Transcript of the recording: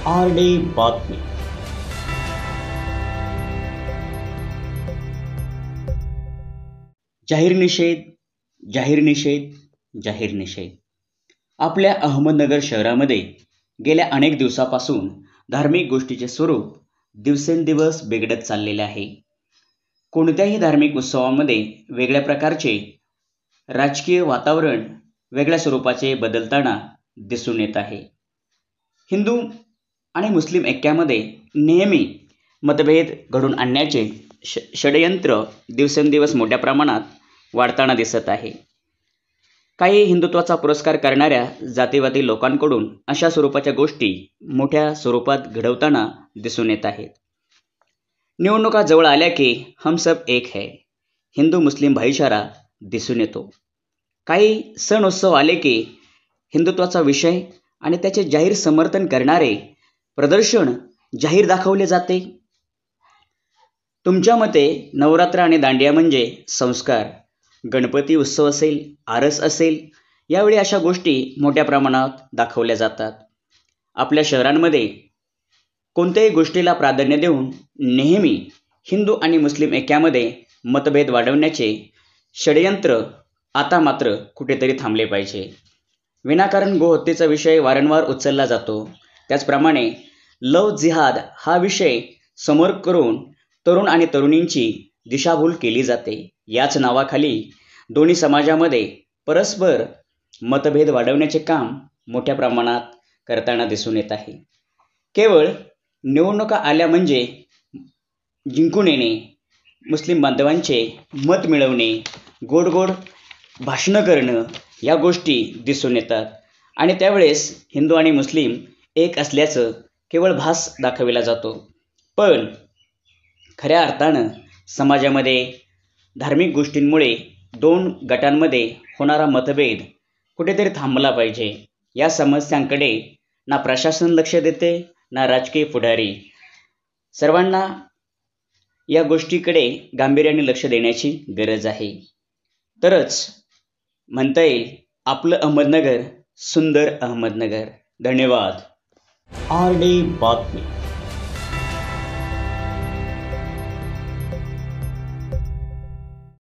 RD बातमी. जाहीर निषेध, जाहीर निषेध, जाहीर निषेध. आपल्या अहमदनगर शहरामध्ये गेल्या अनेक दिवसापासून धार्मिक गोष्टीचे स्वरूप दिवसेंदिवस बिघडत चाललेले आहे. कोणत्याही धार्मिक उत्सवामध्ये वेगळ्या प्रकारचे राजकीय वातावरण वेगळ्या स्वरूपाचे बदलताना दिसून येत आहे. हिंदू आणि मुस्लिम ऐक्यामध्ये नेहमी मतभेद घडून आणण्याचे षडयंत्र दिवसेंदिवस मोठ्या प्रमाणात वाढताना दिसत आहे. काही हिंदुत्वाचा पुरस्कार करणाऱ्या जातीवादी लोकांकडून अशा स्वरूपाच्या गोष्टी मोठ्या स्वरूपात घडवताना दिसून येत आहेत. निवडणुका जवळ आल्या की हम सब एक है, हिंदू मुस्लिम भाईचारा दिसून येतो. काही सण उत्सव आले की हिंदुत्वाचा विषय आणि त्याचे जाहीर समर्थन करणारे प्रदर्शन जाहीर दाखवले जाते. तुमच्या मते नवरात्र आणि दांडिया म्हणजे संस्कार, गणपती उत्सव असेल, आरस असेल, यावेळी अशा गोष्टी मोठ्या प्रमाणात दाखवल्या जातात. आपल्या शहरांमध्ये कोणत्याही गोष्टीला प्राधान्य देऊन नेहमी हिंदू आणि मुस्लिम ऐक्यामध्ये मतभेद वाढवण्याचे षडयंत्र आता मात्र कुठेतरी थांबले पाहिजे. विनाकारण गोहत्येचा विषय वारंवार उचलला जातो. त्याचप्रमाणे लव जिहाद हा विषय समोर करून तरुण आणि तरुणींची दिशाभूल केली जाते. याच नावाखाली दोन्ही समाजामध्ये परस्पर मतभेद वाढवण्याचे काम मोठ्या प्रमाणात करताना दिसून येत आहे. केवळ निवडणुका आल्या म्हणजे जिंकून येणे, मुस्लिम बांधवांचे मत मिळवणे, गोड गोड भाषणं करणं, या गोष्टी दिसून येतात आणि त्यावेळेस हिंदू आणि मुस्लिम एक असल्याचं केवळ भास दाखविला जातो. पण खऱ्या अर्थानं समाजामध्ये धार्मिक गोष्टींमुळे दोन गटांमध्ये होणारा मतभेद कुठेतरी थांबला पाहिजे. या समस्यांकडे ना प्रशासन लक्ष देते ना राजकीय पुढारी. सर्वांना या गोष्टीकडे गांभीर्याने लक्ष देण्याची गरज आहे. तरच म्हणता येईल आपलं अहमदनगर सुंदर अहमदनगर. धन्यवाद. आरडी बातमी.